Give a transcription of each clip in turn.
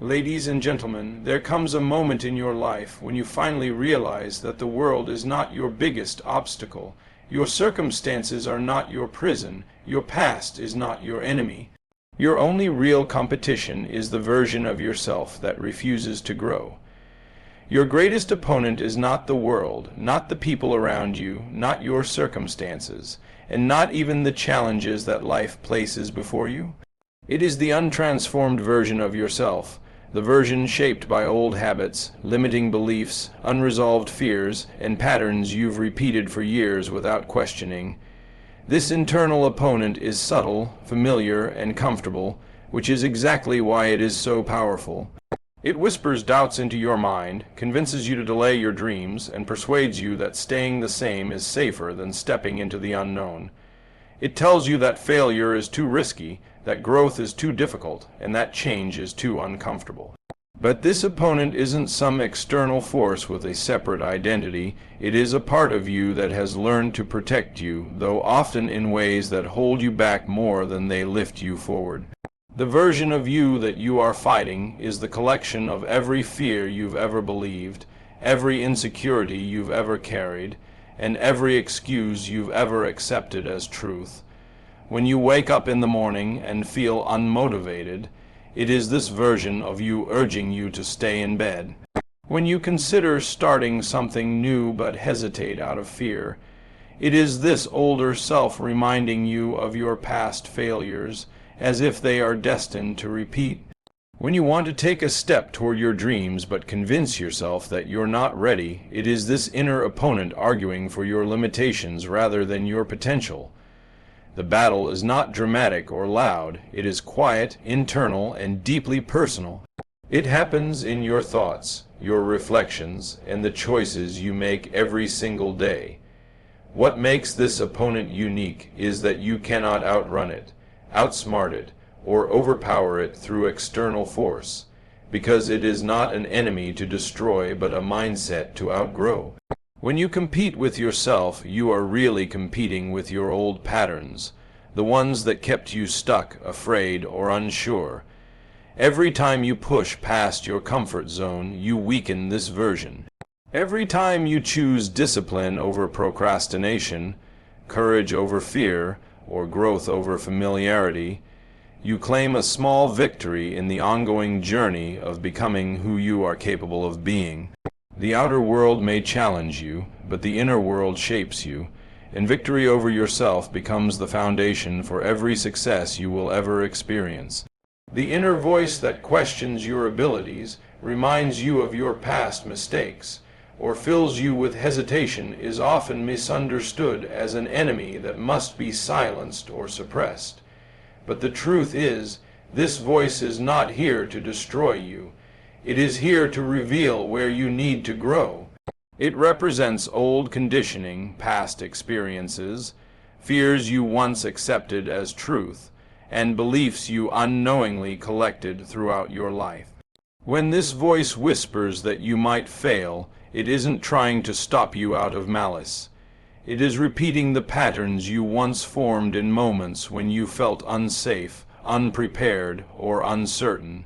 Ladies and gentlemen, there comes a moment in your life when you finally realize that the world is not your biggest obstacle. Your circumstances are not your prison. Your past is not your enemy. Your only real competition is the version of yourself that refuses to grow. Your greatest opponent is not the world, not the people around you, not your circumstances, and not even the challenges that life places before you. It is the untransformed version of yourself, the version shaped by old habits, limiting beliefs, unresolved fears, and patterns you've repeated for years without questioning. This internal opponent is subtle, familiar, and comfortable, which is exactly why it is so powerful. It whispers doubts into your mind, convinces you to delay your dreams, and persuades you that staying the same is safer than stepping into the unknown. It tells you that failure is too risky, that growth is too difficult, and that change is too uncomfortable. But this opponent isn't some external force with a separate identity. It is a part of you that has learned to protect you, though often in ways that hold you back more than they lift you forward. The version of you that you are fighting is the collection of every fear you've ever believed, every insecurity you've ever carried, and every excuse you've ever accepted as truth. When you wake up in the morning and feel unmotivated, it is this version of you urging you to stay in bed. When you consider starting something new but hesitate out of fear, it is this older self reminding you of your past failures, as if they are destined to repeat. When you want to take a step toward your dreams but convince yourself that you're not ready, it is this inner opponent arguing for your limitations rather than your potential. The battle is not dramatic or loud. It is quiet, internal, and deeply personal. It happens in your thoughts, your reflections, and the choices you make every single day. What makes this opponent unique is that you cannot outrun it, outsmart it, or overpower it through external force, because it is not an enemy to destroy but a mindset to outgrow. When you compete with yourself, you are really competing with your old patterns, the ones that kept you stuck, afraid, or unsure. Every time you push past your comfort zone, you weaken this version. Every time you choose discipline over procrastination, courage over fear, or growth over familiarity, you claim a small victory in the ongoing journey of becoming who you are capable of being. The outer world may challenge you, but the inner world shapes you, and victory over yourself becomes the foundation for every success you will ever experience. The inner voice that questions your abilities, reminds you of your past mistakes, or fills you with hesitation is often misunderstood as an enemy that must be silenced or suppressed. But the truth is, this voice is not here to destroy you. It is here to reveal where you need to grow. It represents old conditioning, past experiences, fears you once accepted as truth, and beliefs you unknowingly collected throughout your life. When this voice whispers that you might fail, it isn't trying to stop you out of malice. It is repeating the patterns you once formed in moments when you felt unsafe, unprepared, or uncertain.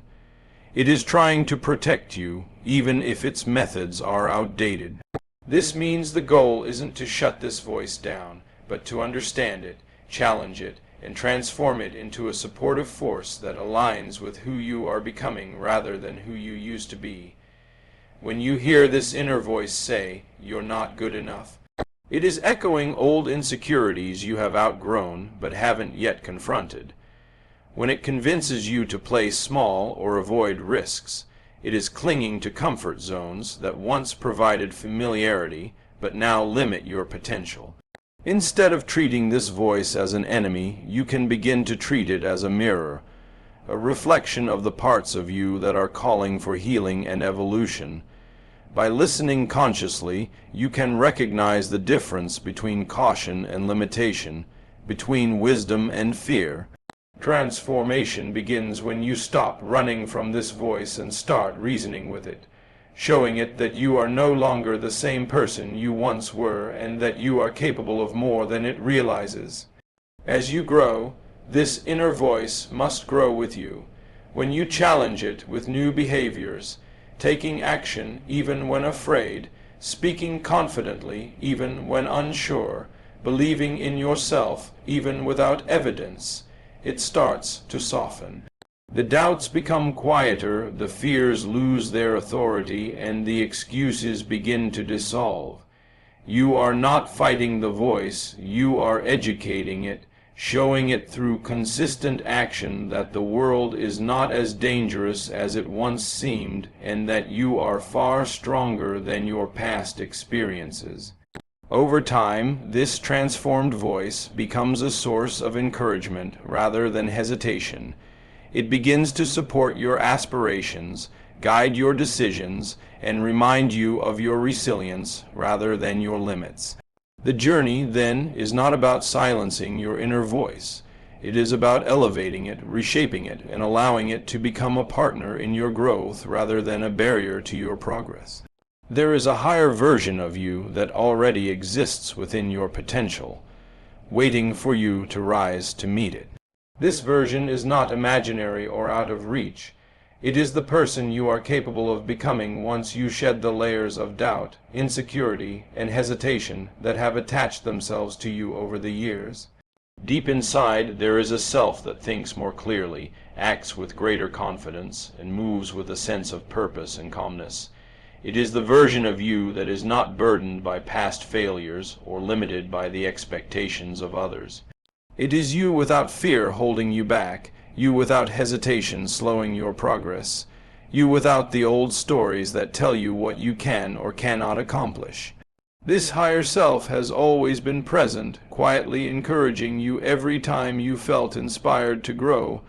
It is trying to protect you, even if its methods are outdated. This means the goal isn't to shut this voice down, but to understand it, challenge it, and transform it into a supportive force that aligns with who you are becoming rather than who you used to be. When you hear this inner voice say, "You're not good enough," it is echoing old insecurities you have outgrown but haven't yet confronted. When it convinces you to play small or avoid risks, it is clinging to comfort zones that once provided familiarity but now limit your potential. Instead of treating this voice as an enemy, you can begin to treat it as a mirror, a reflection of the parts of you that are calling for healing and evolution. By listening consciously, you can recognize the difference between caution and limitation, between wisdom and fear. Transformation begins when you stop running from this voice and start reasoning with it, showing it that you are no longer the same person you once were and that you are capable of more than it realizes. As you grow, this inner voice must grow with you, When you challenge it with new behaviors, taking action even when afraid, speaking confidently even when unsure, believing in yourself even without evidence, it starts to soften. The doubts become quieter, the fears lose their authority, and the excuses begin to dissolve. You are not fighting the voice, you are educating it, showing it through consistent action that the world is not as dangerous as it once seemed, and that you are far stronger than your past experiences. Over time, this transformed voice becomes a source of encouragement rather than hesitation. It begins to support your aspirations, guide your decisions, and remind you of your resilience rather than your limits. The journey, then, is not about silencing your inner voice. It is about elevating it, reshaping it, and allowing it to become a partner in your growth rather than a barrier to your progress. There is a higher version of you that already exists within your potential, waiting for you to rise to meet it. This version is not imaginary or out of reach. It is the person you are capable of becoming once you shed the layers of doubt, insecurity, and hesitation that have attached themselves to you over the years. Deep inside, there is a self that thinks more clearly, acts with greater confidence, and moves with a sense of purpose and calmness. It is the version of you that is not burdened by past failures or limited by the expectations of others. It is you without fear holding you back, you without hesitation slowing your progress, you without the old stories that tell you what you can or cannot accomplish. This higher self has always been present, quietly encouraging you every time you felt inspired to grow,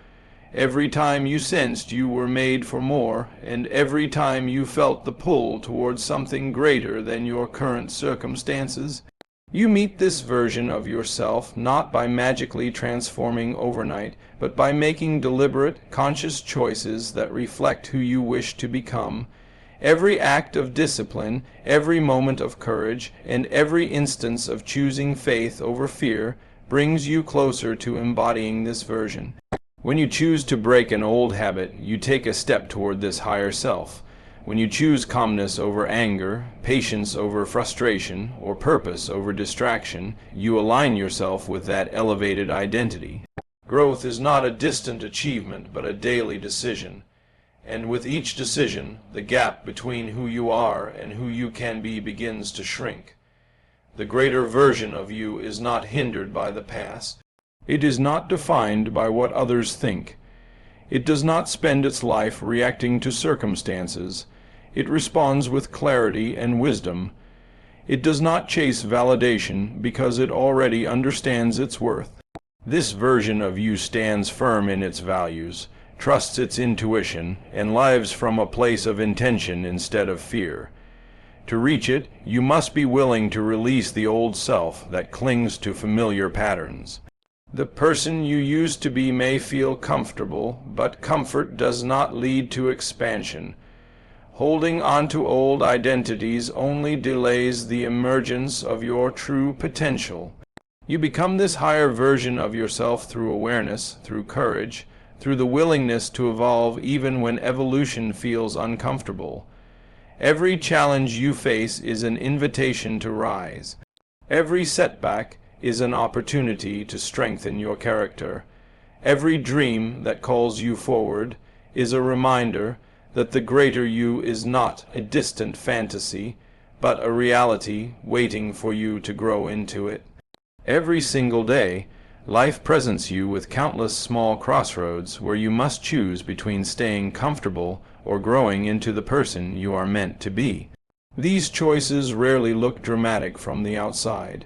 every time you sensed you were made for more, and every time you felt the pull towards something greater than your current circumstances. You meet this version of yourself not by magically transforming overnight, but by making deliberate, conscious choices that reflect who you wish to become. Every act of discipline, every moment of courage, and every instance of choosing faith over fear brings you closer to embodying this version. When you choose to break an old habit, you take a step toward this higher self. When you choose calmness over anger, patience over frustration, or purpose over distraction, you align yourself with that elevated identity. Growth is not a distant achievement, but a daily decision. And with each decision, the gap between who you are and who you can be begins to shrink. The greater version of you is not hindered by the past. It is not defined by what others think. It does not spend its life reacting to circumstances. It responds with clarity and wisdom. It does not chase validation because it already understands its worth. This version of you stands firm in its values, trusts its intuition, and lives from a place of intention instead of fear. To reach it, you must be willing to release the old self that clings to familiar patterns. The person you used to be may feel comfortable, but comfort does not lead to expansion. Holding on to old identities only delays the emergence of your true potential. You become this higher version of yourself through awareness, through courage, through the willingness to evolve even when evolution feels uncomfortable. Every challenge you face is an invitation to rise. Every setback is an opportunity to strengthen your character. Every dream that calls you forward is a reminder that the greater you is not a distant fantasy, but a reality waiting for you to grow into it. Every single day, life presents you with countless small crossroads where you must choose between staying comfortable or growing into the person you are meant to be. These choices rarely look dramatic from the outside.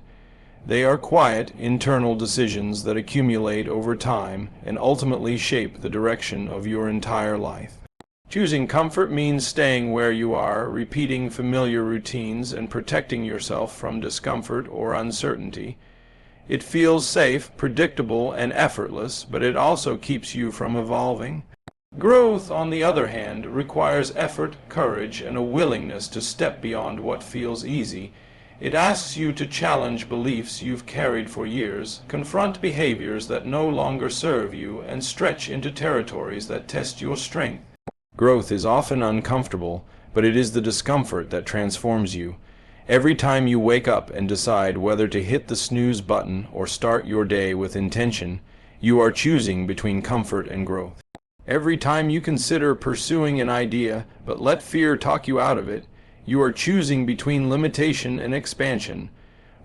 They are quiet, internal decisions that accumulate over time and ultimately shape the direction of your entire life. Choosing comfort means staying where you are, repeating familiar routines, and protecting yourself from discomfort or uncertainty. It feels safe, predictable, and effortless, but it also keeps you from evolving. Growth, on the other hand, requires effort, courage, and a willingness to step beyond what feels easy. It asks you to challenge beliefs you've carried for years, confront behaviors that no longer serve you, and stretch into territories that test your strength. Growth is often uncomfortable, but it is the discomfort that transforms you. Every time you wake up and decide whether to hit the snooze button or start your day with intention, you are choosing between comfort and growth. Every time you consider pursuing an idea but let fear talk you out of it, you are choosing between limitation and expansion.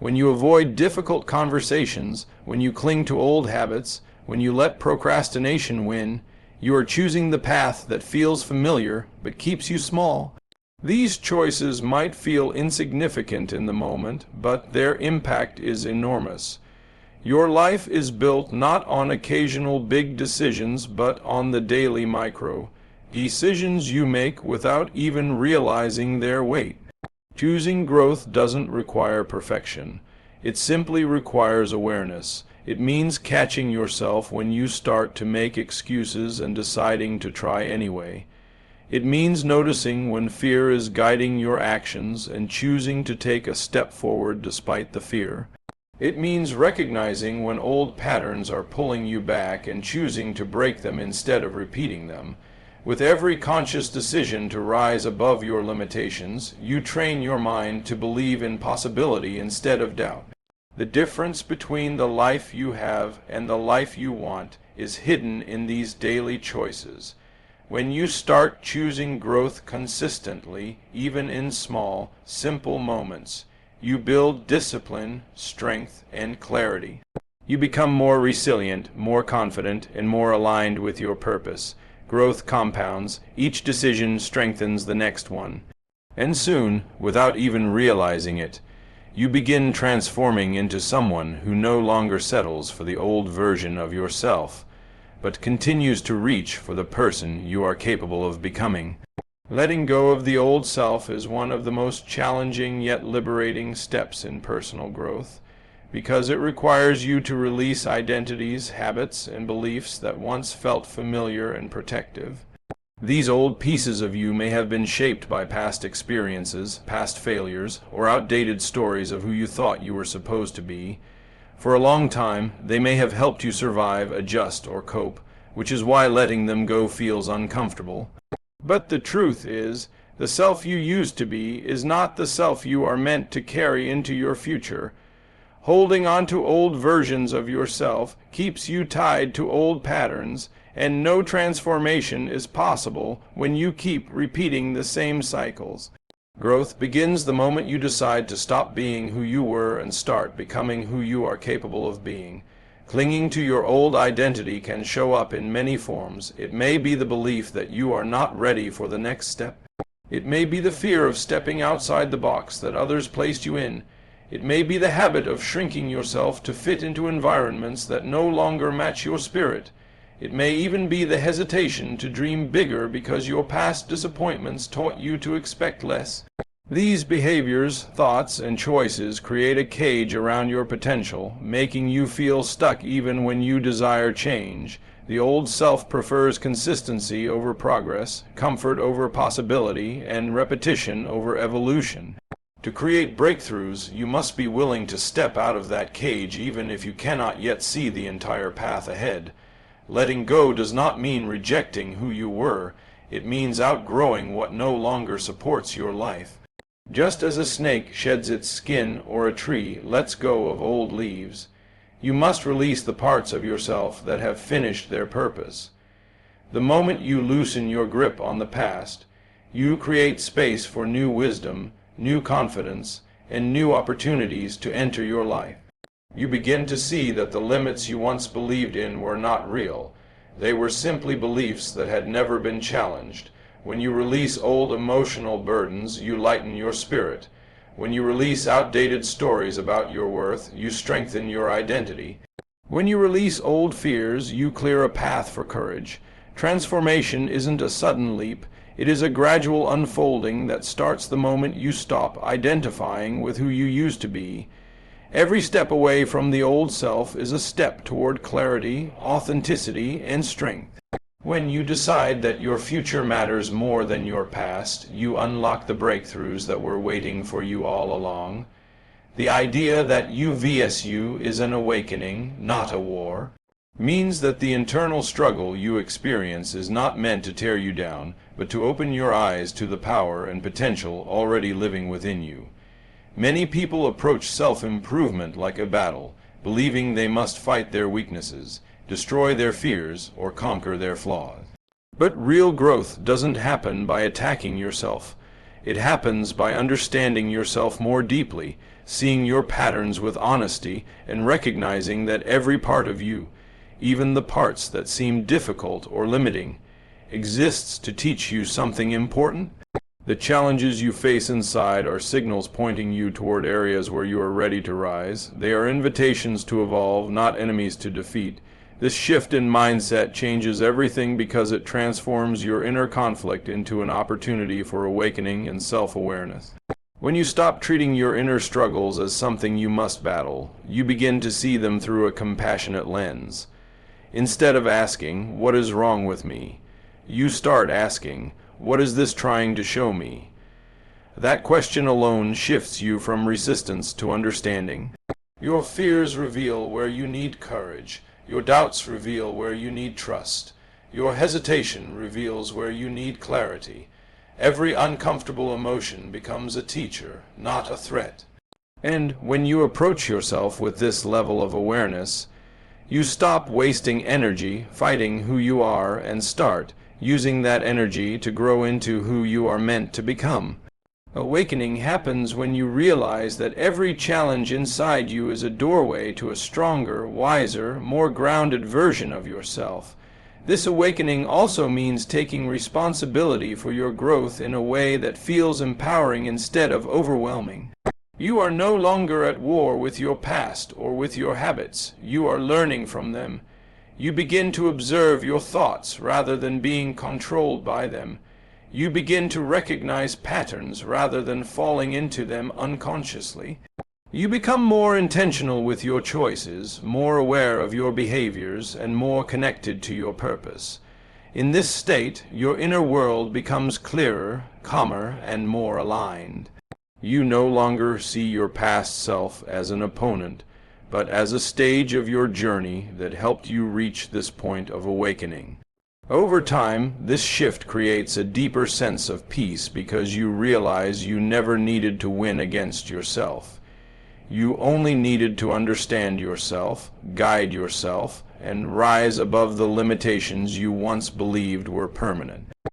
When you avoid difficult conversations, when you cling to old habits, when you let procrastination win, you are choosing the path that feels familiar but keeps you small. These choices might feel insignificant in the moment, but their impact is enormous. Your life is built not on occasional big decisions, but on the daily micro decisions you make without even realizing their weight. Choosing growth doesn't require perfection. It simply requires awareness. It means catching yourself when you start to make excuses and deciding to try anyway. It means noticing when fear is guiding your actions and choosing to take a step forward despite the fear. It means recognizing when old patterns are pulling you back and choosing to break them instead of repeating them. With every conscious decision to rise above your limitations, you train your mind to believe in possibility instead of doubt. The difference between the life you have and the life you want is hidden in these daily choices. When you start choosing growth consistently, even in small, simple moments, you build discipline, strength, and clarity. You become more resilient, more confident, and more aligned with your purpose. Growth compounds, each decision strengthens the next one. And soon, without even realizing it, you begin transforming into someone who no longer settles for the old version of yourself, but continues to reach for the person you are capable of becoming. Letting go of the old self is one of the most challenging yet liberating steps in personal growth, because it requires you to release identities, habits, and beliefs that once felt familiar and protective. These old pieces of you may have been shaped by past experiences, past failures, or outdated stories of who you thought you were supposed to be. For a long time, they may have helped you survive, adjust, or cope, which is why letting them go feels uncomfortable. But the truth is, the self you used to be is not the self you are meant to carry into your future. Holding on to old versions of yourself keeps you tied to old patterns, and no transformation is possible when you keep repeating the same cycles. Growth begins the moment you decide to stop being who you were and start becoming who you are capable of being. Clinging to your old identity can show up in many forms. It may be the belief that you are not ready for the next step. It may be the fear of stepping outside the box that others placed you in. It may be the habit of shrinking yourself to fit into environments that no longer match your spirit. It may even be the hesitation to dream bigger because your past disappointments taught you to expect less. These behaviors, thoughts, and choices create a cage around your potential, making you feel stuck even when you desire change. The old self prefers consistency over progress, comfort over possibility, and repetition over evolution. To create breakthroughs, you must be willing to step out of that cage even if you cannot yet see the entire path ahead. Letting go does not mean rejecting who you were. It means outgrowing what no longer supports your life. Just as a snake sheds its skin or a tree lets go of old leaves, you must release the parts of yourself that have finished their purpose. The moment you loosen your grip on the past, you create space for new wisdom, new confidence, and new opportunities to enter your life. You begin to see that the limits you once believed in were not real. They were simply beliefs that had never been challenged. When you release old emotional burdens, you lighten your spirit. When you release outdated stories about your worth, you strengthen your identity. When you release old fears, you clear a path for courage. Transformation isn't a sudden leap. It is a gradual unfolding that starts the moment you stop identifying with who you used to be. Every step away from the old self is a step toward clarity, authenticity, and strength. When you decide that your future matters more than your past, you unlock the breakthroughs that were waiting for you all along. The idea that you vs you is an awakening, not a war, means that the internal struggle you experience is not meant to tear you down, but to open your eyes to the power and potential already living within you. Many people approach self-improvement like a battle, believing they must fight their weaknesses, destroy their fears, or conquer their flaws. But real growth doesn't happen by attacking yourself. It happens by understanding yourself more deeply, seeing your patterns with honesty, and recognizing that every part of you, even the parts that seem difficult or limiting, exists to teach you something important. The challenges you face inside are signals pointing you toward areas where you are ready to rise. They are invitations to evolve, not enemies to defeat. This shift in mindset changes everything because it transforms your inner conflict into an opportunity for awakening and self-awareness. When you stop treating your inner struggles as something you must battle, you begin to see them through a compassionate lens. Instead of asking, "What is wrong with me?" you start asking, "What is this trying to show me?" That question alone shifts you from resistance to understanding. Your fears reveal where you need courage. Your doubts reveal where you need trust. Your hesitation reveals where you need clarity. Every uncomfortable emotion becomes a teacher, not a threat. And when you approach yourself with this level of awareness, you stop wasting energy fighting who you are and start using that energy to grow into who you are meant to become. Awakening happens when you realize that every challenge inside you is a doorway to a stronger, wiser, more grounded version of yourself. This awakening also means taking responsibility for your growth in a way that feels empowering instead of overwhelming. You are no longer at war with your past or with your habits. You are learning from them. You begin to observe your thoughts rather than being controlled by them. You begin to recognize patterns rather than falling into them unconsciously. You become more intentional with your choices, more aware of your behaviors, and more connected to your purpose. In this state, your inner world becomes clearer, calmer, and more aligned. You no longer see your past self as an opponent, but as a stage of your journey that helped you reach this point of awakening. Over time, this shift creates a deeper sense of peace because you realize you never needed to win against yourself. You only needed to understand yourself, guide yourself, and rise above the limitations you once believed were permanent.